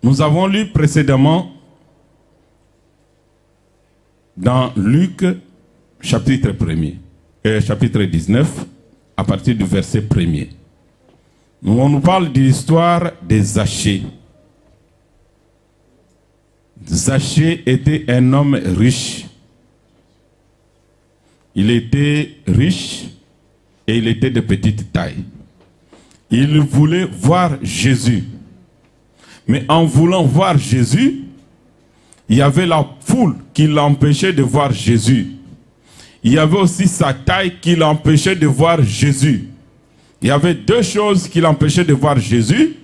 Nous avons lu précédemment dans Luc chapitre 1er, chapitre 19, à partir du verset 1er. On nous parle de l'histoire des Zachée. Zachée était un homme riche. Il était riche et il était de petite taille. Il voulait voir Jésus. Mais en voulant voir Jésus, il y avait la foule qui l'empêchait de voir Jésus. Il y avait aussi sa taille qui l'empêchait de voir Jésus. Il y avait deux choses qui l'empêchaient de voir Jésus.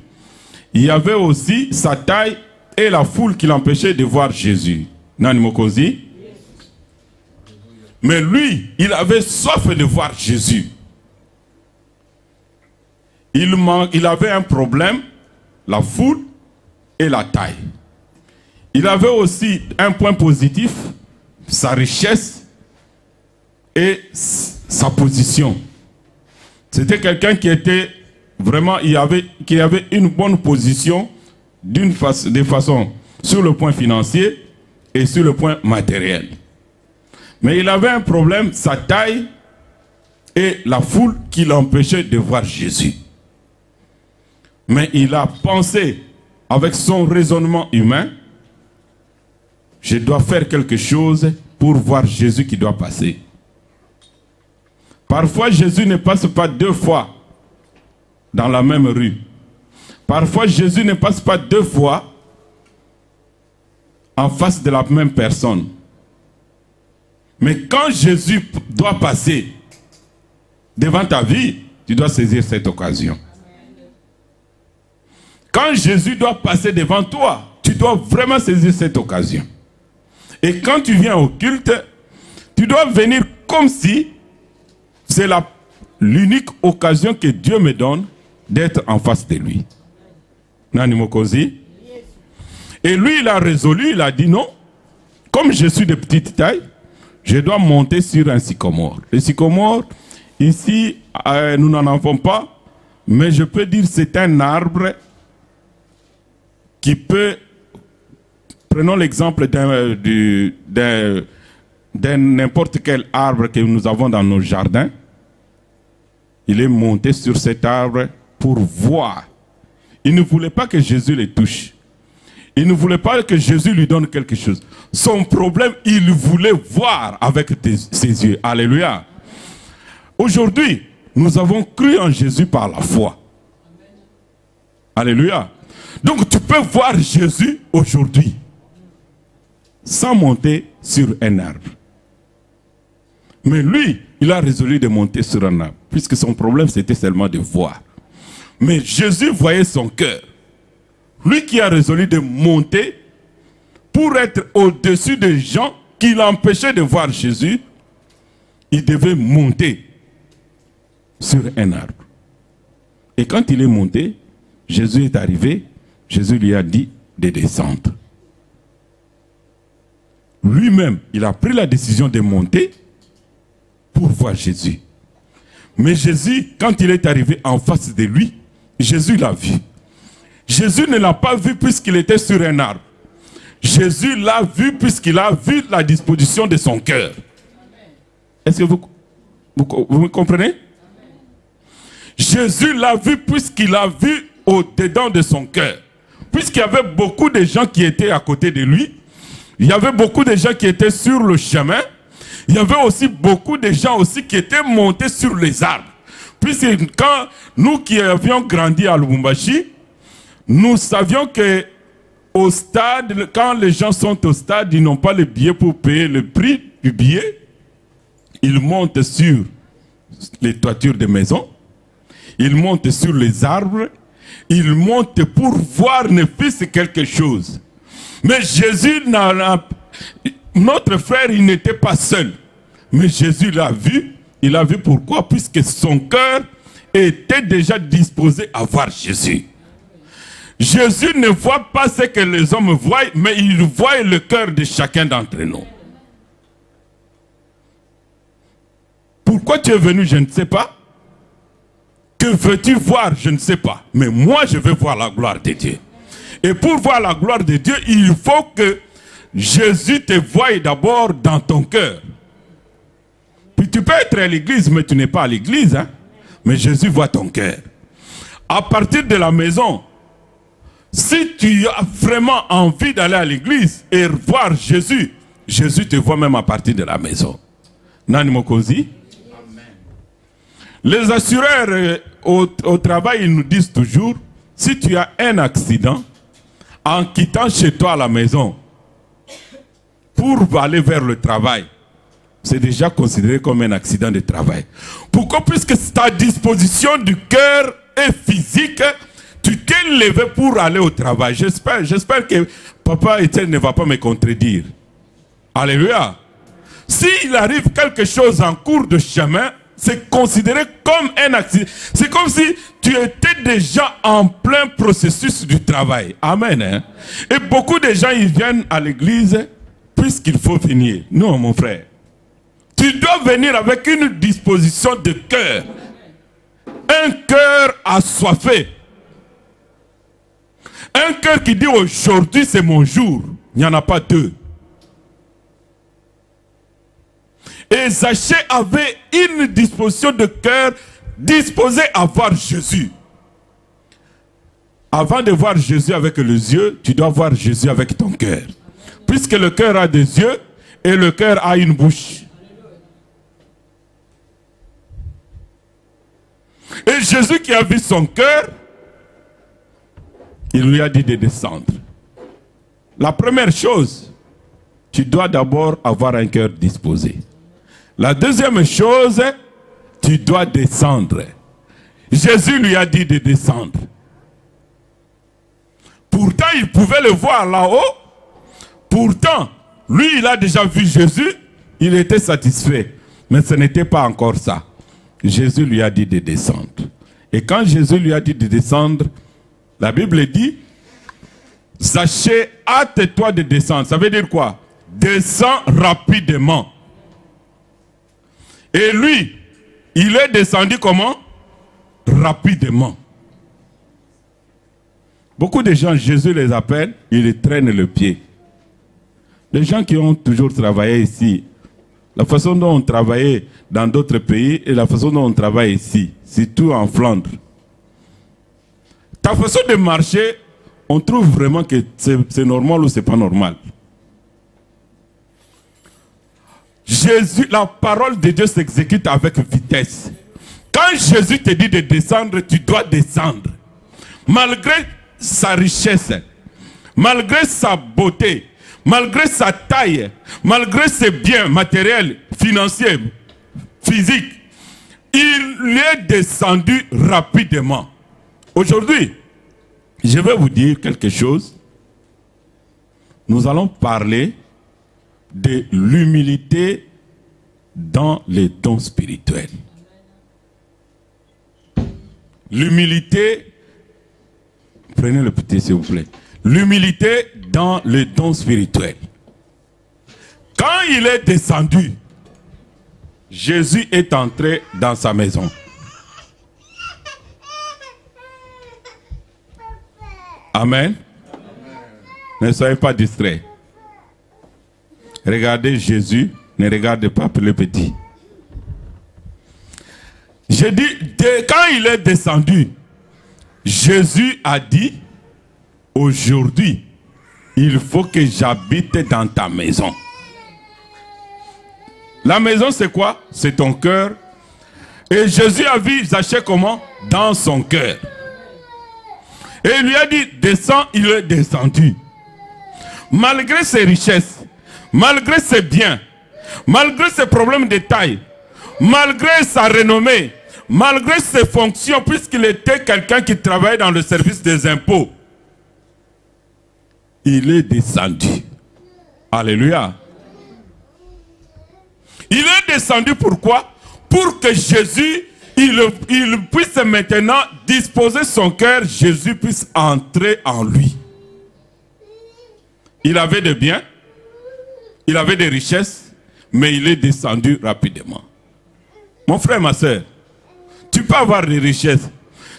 Il y avait aussi sa taille et la foule qui l'empêchait de voir Jésus. Nani Mokozi? Mais lui, il avait soif de voir Jésus. Il avait un problème, la foule et la taille. Il avait aussi un point positif, sa richesse et sa position. C'était quelqu'un qui était vraiment, qui avait une bonne position de façon sur le point financier et sur le point matériel. Mais il avait un problème, sa taille et la foule qui l'empêchait de voir Jésus. Mais il a pensé avec son raisonnement humain, je dois faire quelque chose pour voir Jésus qui doit passer. Parfois, Jésus ne passe pas deux fois dans la même rue. Parfois, Jésus ne passe pas deux fois en face de la même personne. Mais quand Jésus doit passer devant ta vie, tu dois saisir cette occasion. Quand Jésus doit passer devant toi, tu dois vraiment saisir cette occasion. Et quand tu viens au culte, tu dois venir comme si c'est l'unique occasion que Dieu me donne d'être en face de lui. Nani Mokozi? Et lui, il a résolu, il a dit non. Comme je suis de petite taille, je dois monter sur un sycomore. Le sycomore, ici, nous n'en avons pas, mais je peux dire que c'est un arbre qui peut, prenons l'exemple d'un n'importe quel arbre que nous avons dans nos jardins. Il est monté sur cet arbre pour voir. Il ne voulait pas que Jésus le touche. Il ne voulait pas que Jésus lui donne quelque chose. Son problème, il voulait voir avec ses yeux. Alléluia. Aujourd'hui, nous avons cru en Jésus par la foi. Alléluia. Donc tu peux voir Jésus aujourd'hui sans monter sur un arbre. Mais lui, il a résolu de monter sur un arbre, puisque son problème c'était seulement de voir. Mais Jésus voyait son cœur. Lui qui a résolu de monter pour être au-dessus des gens qui l'empêchaient de voir Jésus, il devait monter sur un arbre. Et quand il est monté, Jésus est arrivé, Jésus lui a dit de descendre. Lui-même, il a pris la décision de monter pour voir Jésus. Mais Jésus, quand il est arrivé en face de lui, Jésus l'a vu. Jésus ne l'a pas vu puisqu'il était sur un arbre. Jésus l'a vu puisqu'il a vu la disposition de son cœur. Est-ce que vous me comprenez? Amen. Jésus l'a vu puisqu'il a vu au-dedans de son cœur. Puisqu'il y avait beaucoup de gens qui étaient à côté de lui, il y avait beaucoup de gens qui étaient sur le chemin, il y avait aussi beaucoup de gens aussi qui étaient montés sur les arbres. Puisque quand nous qui avions grandi à Lubumbashi, nous savions que au stade, quand les gens sont au stade, ils n'ont pas le billet pour payer le prix du billet. Ils montent sur les toitures des maisons, ils montent sur les arbres, ils montent pour voir ne fût-ce quelque chose. Mais Jésus, notre frère, il n'était pas seul. Mais Jésus l'a vu. Il a vu pourquoi? Puisque son cœur était déjà disposé à voir Jésus. Jésus ne voit pas ce que les hommes voient, mais il voit le cœur de chacun d'entre nous. Pourquoi tu es venu, je ne sais pas. Que veux-tu voir, je ne sais pas. Mais moi, je veux voir la gloire de Dieu. Et pour voir la gloire de Dieu, il faut que Jésus te voie d'abord dans ton cœur. Puis tu peux être à l'église, mais tu n'es pas à l'église. Hein? Mais Jésus voit ton cœur. À partir de la maison, si tu as vraiment envie d'aller à l'église et voir Jésus, Jésus te voit même à partir de la maison. Nani Mokozi? Les assureurs au travail, ils nous disent toujours, si tu as un accident, en quittant chez toi à la maison, pour aller vers le travail, c'est déjà considéré comme un accident de travail. Pourquoi? Puisque ta disposition du cœur et physique, tu t'es levé pour aller au travail. J'espère que Papa Étienne ne va pas me contredire. Alléluia. S'il arrive quelque chose en cours de chemin, c'est considéré comme un accident. C'est comme si tu étais déjà en plein processus du travail. Amen. Hein? Et beaucoup de gens, ils viennent à l'église puisqu'il faut venir. Non, mon frère. Tu dois venir avec une disposition de cœur. Un cœur assoiffé. Un cœur qui dit aujourd'hui c'est mon jour. Il n'y en a pas deux. Et Zachée avait une disposition de cœur disposé à voir Jésus. Avant de voir Jésus avec les yeux, tu dois voir Jésus avec ton cœur. Puisque le cœur a des yeux et le cœur a une bouche. Et Jésus qui a vu son cœur, il lui a dit de descendre. La première chose, tu dois d'abord avoir un cœur disposé. La deuxième chose, tu dois descendre. Jésus lui a dit de descendre. Pourtant, il pouvait le voir là-haut. Pourtant, lui, il a déjà vu Jésus. Il était satisfait. Mais ce n'était pas encore ça. Jésus lui a dit de descendre. Et quand Jésus lui a dit de descendre, la Bible dit, Zachée, hâte-toi de descendre. Ça veut dire quoi? Descends rapidement. Et lui, il est descendu comment? Rapidement. Beaucoup de gens, Jésus les appelle, ils les traînent le pied. Les gens qui ont toujours travaillé ici, la façon dont on travaillait dans d'autres pays et la façon dont on travaille ici, surtout en Flandre. Ta façon de marcher, on trouve vraiment que c'est normal ou c'est pas normal. Jésus, la parole de Dieu s'exécute avec vitesse. Quand Jésus te dit de descendre, tu dois descendre. Malgré sa richesse, malgré sa beauté, malgré sa taille, malgré ses biens matériels, financiers, physiques, il est descendu rapidement. Aujourd'hui, je vais vous dire quelque chose. Nous allons parler de l'humilité dans les dons spirituels. L'humilité, prenez le petit s'il vous plaît. L'humilité dans les dons spirituels. Quand il est descendu, Jésus est entré dans sa maison. Amen. Ne soyez pas distraits. Regardez Jésus, ne regardez pas le petit. J'ai dit, quand il est descendu, Jésus a dit, aujourd'hui, il faut que j'habite dans ta maison. La maison, c'est quoi? C'est ton cœur. Et Jésus a vu Zachée comment? Dans son cœur. Et il lui a dit, descends, il est descendu. Malgré ses richesses, malgré ses biens, malgré ses problèmes de taille, malgré sa renommée, malgré ses fonctions, puisqu'il était quelqu'un qui travaillait dans le service des impôts, il est descendu. Alléluia. Il est descendu pourquoi? Pour que Jésus, il puisse maintenant disposer son cœur, Jésus puisse entrer en lui. Il avait des biens, il avait des richesses, mais il est descendu rapidement. Mon frère, ma soeur, tu peux avoir des richesses,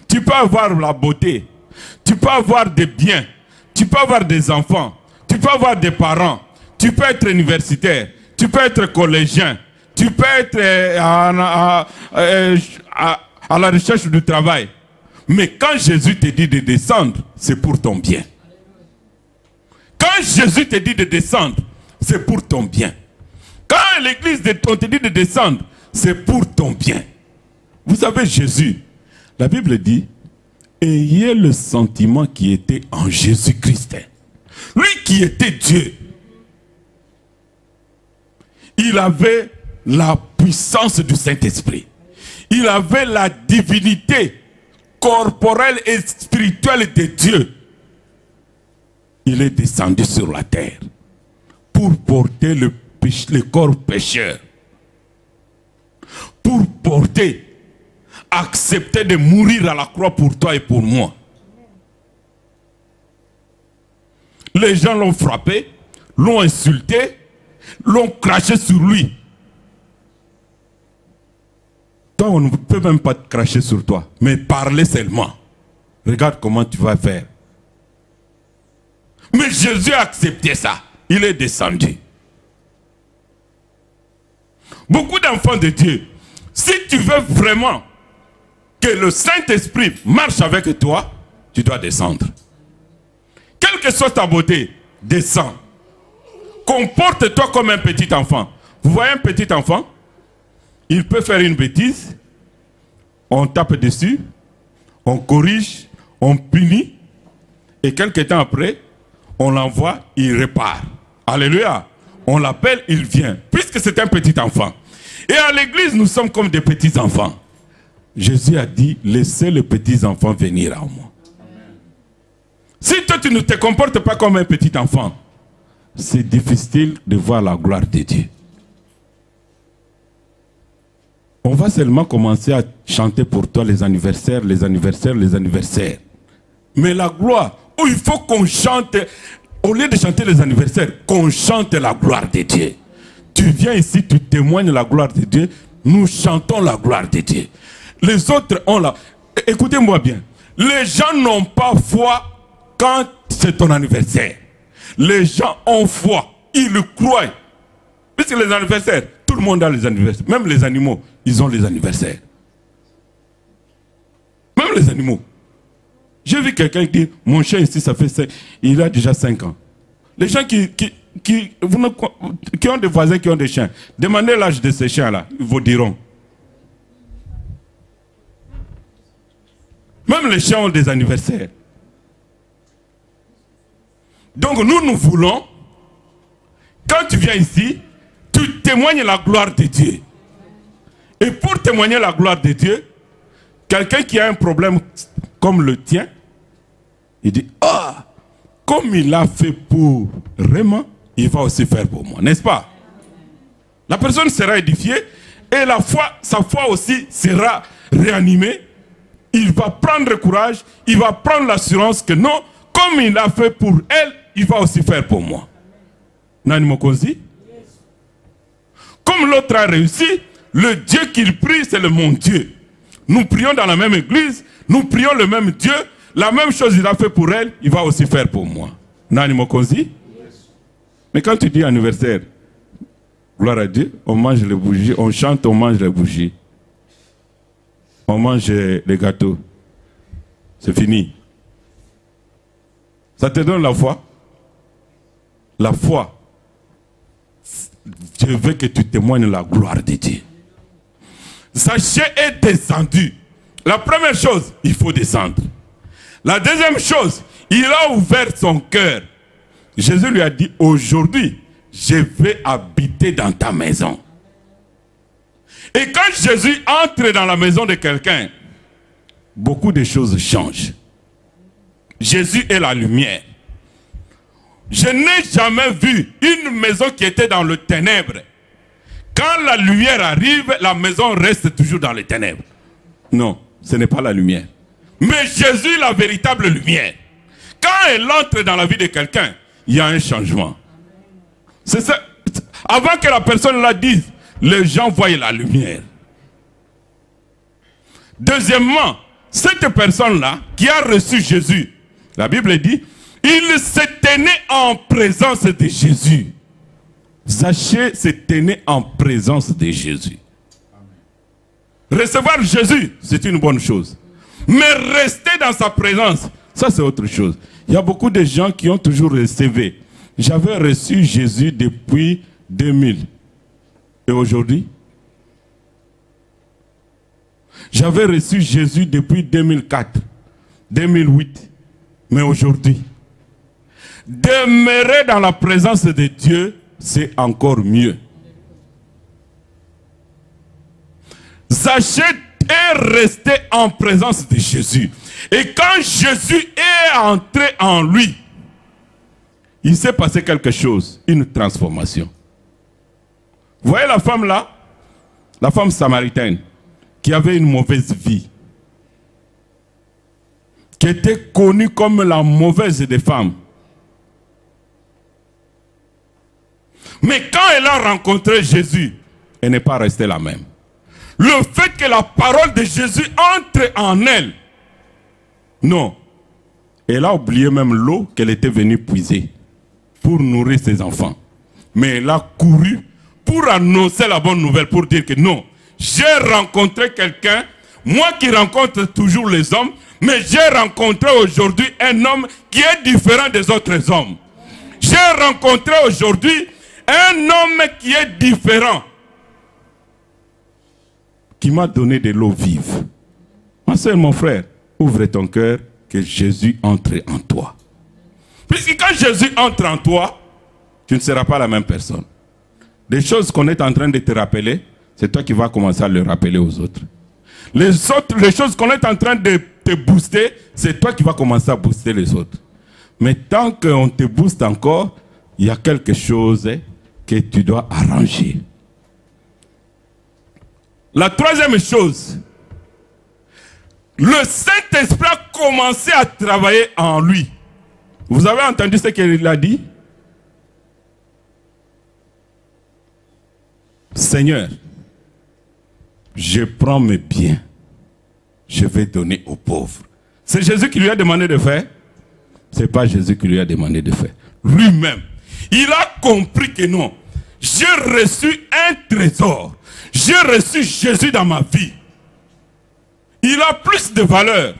tu peux avoir la beauté, tu peux avoir des biens, tu peux avoir des enfants, tu peux avoir des parents, tu peux être universitaire, tu peux être collégien, tu peux être à la recherche du travail. Mais quand Jésus te dit de descendre, c'est pour ton bien. Quand Jésus te dit de descendre, c'est pour ton bien. Quand l'église te dit de descendre, c'est pour ton bien. Vous savez, Jésus, la Bible dit, ayez le sentiment qui était en Jésus-Christ. Lui qui était Dieu, il avait la puissance du Saint-Esprit. Il avait la divinité corporelle et spirituelle de Dieu. Il est descendu sur la terre pour porter le corps pécheur. Pour porter, accepter de mourir à la croix pour toi et pour moi. Les gens l'ont frappé, l'ont insulté, l'ont craché sur lui. Toi, on ne peut même pas te cracher sur toi, mais parler seulement. Regarde comment tu vas faire. Mais Jésus a accepté ça. Il est descendu. Beaucoup d'enfants de Dieu, si tu veux vraiment que le Saint-Esprit marche avec toi, tu dois descendre. Quelle que soit ta beauté, descends. Comporte-toi comme un petit enfant. Vous voyez un petit enfant? Il peut faire une bêtise. On tape dessus. On corrige. On punit. Et quelques temps après, on l'envoie, il repart. Alléluia. On l'appelle, il vient. Puisque c'est un petit enfant. Et à l'église, nous sommes comme des petits enfants. Jésus a dit, laissez les petits enfants venir à moi. Si toi, tu ne te comportes pas comme un petit enfant, c'est difficile de voir la gloire de Dieu. On va seulement commencer à chanter pour toi les anniversaires, les anniversaires, les anniversaires. Mais la gloire, où il faut qu'on chante, au lieu de chanter les anniversaires, qu'on chante la gloire de Dieu. Tu viens ici, tu témoignes la gloire de Dieu, nous chantons la gloire de Dieu. Les autres ont la... Écoutez-moi bien, les gens n'ont pas foi quand c'est ton anniversaire. Les gens ont foi, ils le croient. Puisque les anniversaires, tout le monde a les anniversaires. Même les animaux, ils ont les anniversaires. Même les animaux. J'ai vu quelqu'un qui dit, mon chien ici, ça fait 5, il a déjà 5 ans. Les gens qui ont des voisins qui ont des chiens, demandez l'âge de ces chiens-là, ils vous diront. Même les chiens ont des anniversaires. Donc nous voulons, quand tu viens ici, tu témoignes la gloire de Dieu. Et pour témoigner la gloire de Dieu, quelqu'un qui a un problème comme le tien, il dit, ah, comme il a fait pour Raymond, il va aussi faire pour moi, n'est-ce pas? La personne sera édifiée et sa foi aussi sera réanimée. Il va prendre courage, il va prendre l'assurance que non, comme il a fait pour elle, il va aussi faire pour moi. Nani Mokonzi? Comme l'autre a réussi, le Dieu qu'il prie, c'est le mon Dieu. Nous prions dans la même église, nous prions le même Dieu, la même chose il a fait pour elle, il va aussi faire pour moi. Nani Mokonzi? Mais quand tu dis anniversaire, gloire à Dieu, on mange les bougies, on chante, on mange les bougies. On mange les gâteaux. C'est fini. Ça te donne la foi? La foi. Je veux que tu témoignes la gloire de Dieu. Sachez est descendu. La première chose, il faut descendre. La deuxième chose, il a ouvert son cœur. Jésus lui a dit, aujourd'hui, je vais habiter dans ta maison. Et quand Jésus entre dans la maison de quelqu'un, beaucoup de choses changent. Jésus est la lumière. Je n'ai jamais vu une maison qui était dans le ténèbre. Quand la lumière arrive, la maison reste toujours dans les ténèbres. Non, ce n'est pas la lumière. Mais Jésus est la véritable lumière. Quand elle entre dans la vie de quelqu'un, il y a un changement. C'est ça. Avant que la personne la dise, les gens voient la lumière. Deuxièmement, cette personne-là qui a reçu Jésus, la Bible dit, Il se tenait en présence de Jésus. Zaché se tenait en présence de Jésus. Recevoir Jésus, c'est une bonne chose. Mais rester dans sa présence, ça c'est autre chose. Il y a beaucoup de gens qui ont toujours recevé. J'avais reçu Jésus depuis 2000. Et aujourd'hui? J'avais reçu Jésus depuis 2004, 2008. Mais aujourd'hui, demeurer dans la présence de Dieu, c'est encore mieux. Zaché est resté en présence de Jésus. Et quand Jésus est entré en lui, il s'est passé quelque chose, une transformation. Vous voyez la femme là, la femme samaritaine, qui avait une mauvaise vie, qui était connue comme la mauvaise des femmes. Mais quand elle a rencontré Jésus, elle n'est pas restée la même. Le fait que la parole de Jésus entre en elle, non, elle a oublié même l'eau qu'elle était venue puiser pour nourrir ses enfants. Mais elle a couru pour annoncer la bonne nouvelle, pour dire que non, j'ai rencontré quelqu'un, moi qui rencontre toujours les hommes, mais j'ai rencontré aujourd'hui un homme qui est différent des autres hommes. J'ai rencontré aujourd'hui un homme qui est différent, qui m'a donné de l'eau vive. Ma soeur, mon frère, ouvre ton cœur, que Jésus entre en toi. Puisque quand Jésus entre en toi, tu ne seras pas la même personne. Des choses qu'on est en train de te rappeler, c'est toi qui vas commencer à le rappeler aux autres. Les choses qu'on est en train de te booster, c'est toi qui vas commencer à booster les autres. Mais tant qu'on te booste encore, il y a quelque chose que tu dois arranger. La troisième chose, le Saint-Esprit a commencé à travailler en lui. Vous avez entendu ce qu'il a dit? Seigneur, je prends mes biens, je vais donner aux pauvres. C'est Jésus qui lui a demandé de faire? Ce n'est pas Jésus qui lui a demandé de faire. Lui-même, il a compris que non. J'ai reçu un trésor. J'ai reçu Jésus dans ma vie. Il a plus de valeur.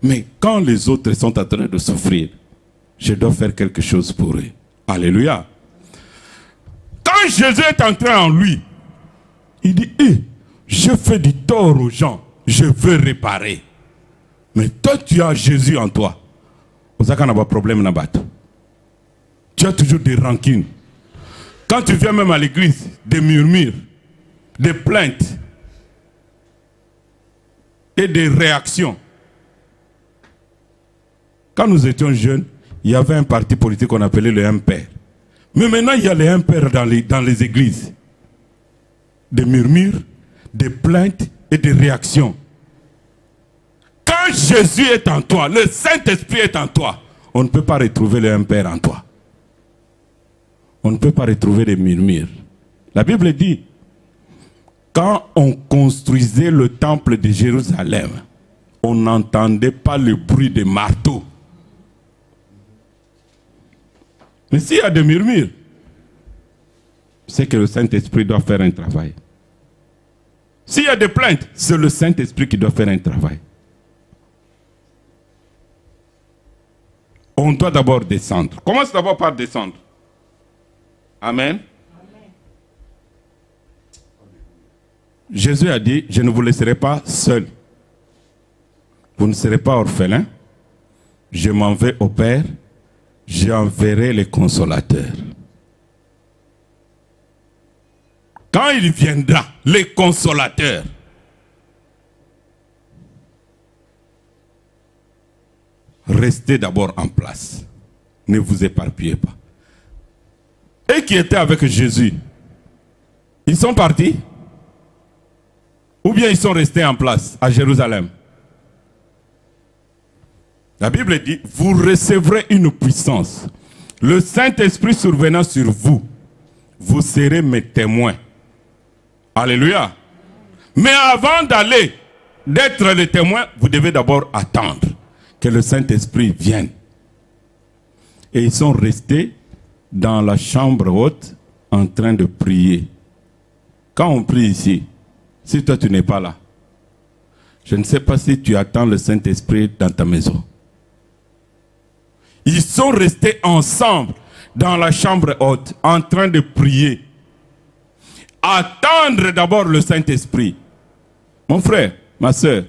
Mais quand les autres sont en train de souffrir, je dois faire quelque chose pour eux. Alléluia. Quand Jésus est entré en lui, il dit, je fais du tort aux gens, je veux réparer. Mais toi, tu as Jésus en toi. Vous avez un problème là-bas. Tu as toujours des rancunes. Quand tu viens même à l'église, des murmures, des plaintes et des réactions. Quand nous étions jeunes, il y avait un parti politique qu'on appelait le MPR. Mais maintenant, il y a les MPR dans les églises. Des murmures, des plaintes et des réactions. Quand Jésus est en toi, le Saint-Esprit est en toi, on ne peut pas retrouver le MPR en toi. On ne peut pas retrouver des murmures. La Bible dit, quand on construisait le temple de Jérusalem, on n'entendait pas le bruit des marteaux. Mais s'il y a des murmures, c'est que le Saint-Esprit doit faire un travail. S'il y a des plaintes, c'est le Saint-Esprit qui doit faire un travail. On doit d'abord descendre. Commence d'abord par descendre. Amen. Jésus a dit, je ne vous laisserai pas seul. Vous ne serez pas orphelins. Je m'en vais au Père. J'enverrai les consolateurs. Quand il viendra, les consolateurs, restez d'abord en place. Ne vous éparpillez pas. Et qui étaient avec Jésus, ils sont partis? Ou bien ils sont restés en place à Jérusalem? La Bible dit, vous recevrez une puissance. Le Saint-Esprit survenant sur vous, vous serez mes témoins. Alléluia. Mais avant d'aller, d'être les témoins, vous devez d'abord attendre que le Saint-Esprit vienne Et ils sont restés dans la chambre haute en train de prier. Quand on prie ici, si toi tu n'es pas là, je ne sais pas si tu attends le Saint-Esprit dans ta maison. Ils sont restés ensemble dans la chambre haute en train de prier. Attendre d'abord le Saint-Esprit. Mon frère, ma soeur,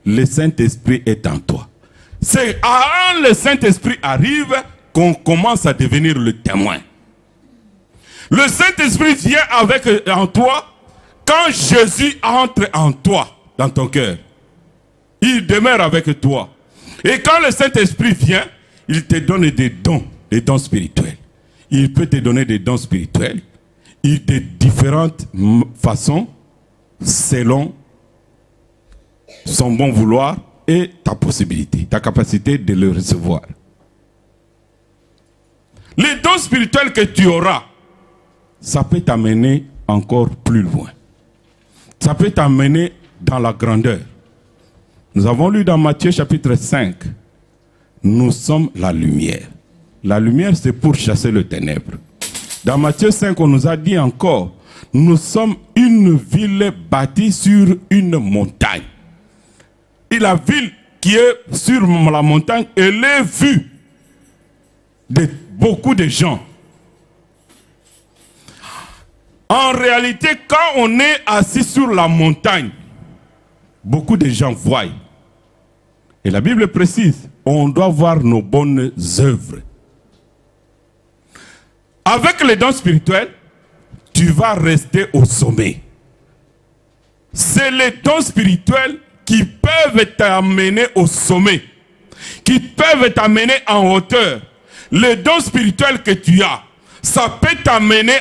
le Saint-Esprit est en toi. C'est quand le Saint-Esprit arrive qu'on commence à devenir le témoin. Le Saint-Esprit vient en toi quand Jésus entre en toi, dans ton cœur. Il demeure avec toi. Et quand le Saint-Esprit vient, il te donne des dons spirituels. Il peut te donner des dons spirituels de différentes façons, selon son bon vouloir et ta possibilité, ta capacité de le recevoir. Les dons spirituels que tu auras, ça peut t'amener encore plus loin. Ça peut t'amener dans la grandeur. Nous avons lu dans Matthieu chapitre 5, nous sommes la lumière. La lumière, c'est pour chasser le ténèbre. Dans Matthieu 5, on nous a dit encore, nous sommes une ville bâtie sur une montagne. Et la ville qui est sur la montagne, elle est vue de beaucoup de gens. En réalité, quand on est assis sur la montagne, beaucoup de gens voient. Et la Bible précise, on doit voir nos bonnes œuvres. Avec les dons spirituels, tu vas rester au sommet. C'est les dons spirituels qui peuvent t'amener au sommet, qui peuvent t'amener en hauteur. Les dons spirituels que tu as, ça peut t'amener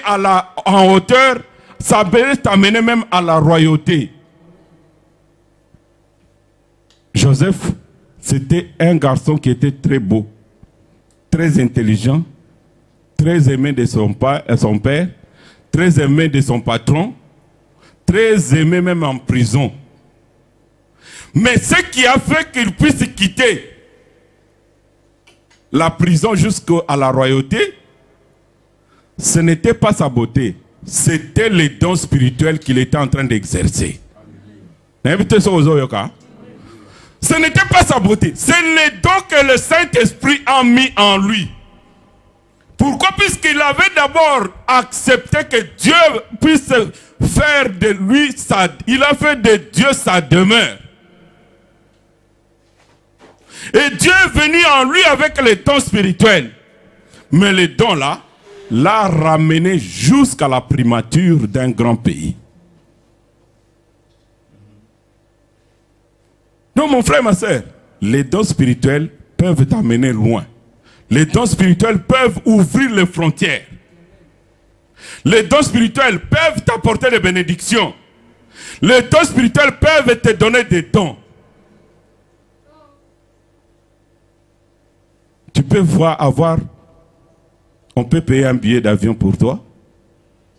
en hauteur, ça peut t'amener même à la royauté. Joseph, c'était un garçon qui était très beau, très intelligent, très aimé de son père, très aimé de son patron, très aimé même en prison. Mais ce qui a fait qu'il puisse quitter la prison jusqu'à la royauté, ce n'était pas sa beauté, c'était les dons spirituels qu'il était en train d'exercer. Ce n'était pas sa beauté, c'est les dons que le Saint-Esprit a mis en lui. Pourquoi? Puisqu'il avait d'abord accepté que Dieu puisse faire de lui, il a fait de Dieu sa demeure. Et Dieu est venu en lui avec les dons spirituels. Mais les dons là, l'a ramené jusqu'à la primature d'un grand pays. Donc mon frère, ma soeur, les dons spirituels peuvent t'amener loin. Les dons spirituels peuvent ouvrir les frontières. Les dons spirituels peuvent t'apporter des bénédictions. Les dons spirituels peuvent te donner des dons. Tu peux on peut payer un billet d'avion pour toi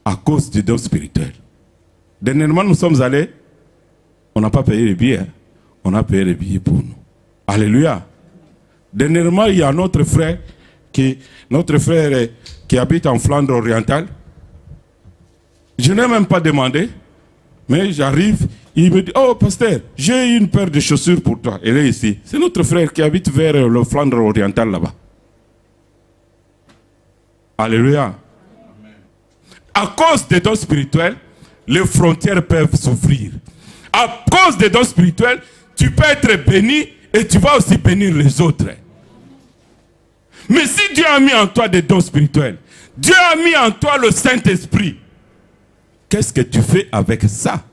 à cause du don spirituel. Dernièrement, nous sommes allés, on n'a pas payé les billets, on a payé les billets pour nous. Alléluia. Dernièrement, il y a notre frère qui habite en Flandre orientale. Je n'ai même pas demandé, mais j'arrive, il me dit, oh pasteur, j'ai une paire de chaussures pour toi. Elle est ici. C'est notre frère qui habite vers le Flandre oriental là-bas. Alléluia. À cause des dons spirituels, les frontières peuvent s'ouvrir. À cause des dons spirituels, tu peux être béni et tu vas aussi bénir les autres. Mais si Dieu a mis en toi des dons spirituels, Dieu a mis en toi le Saint-Esprit, qu'est-ce que tu fais avec ça?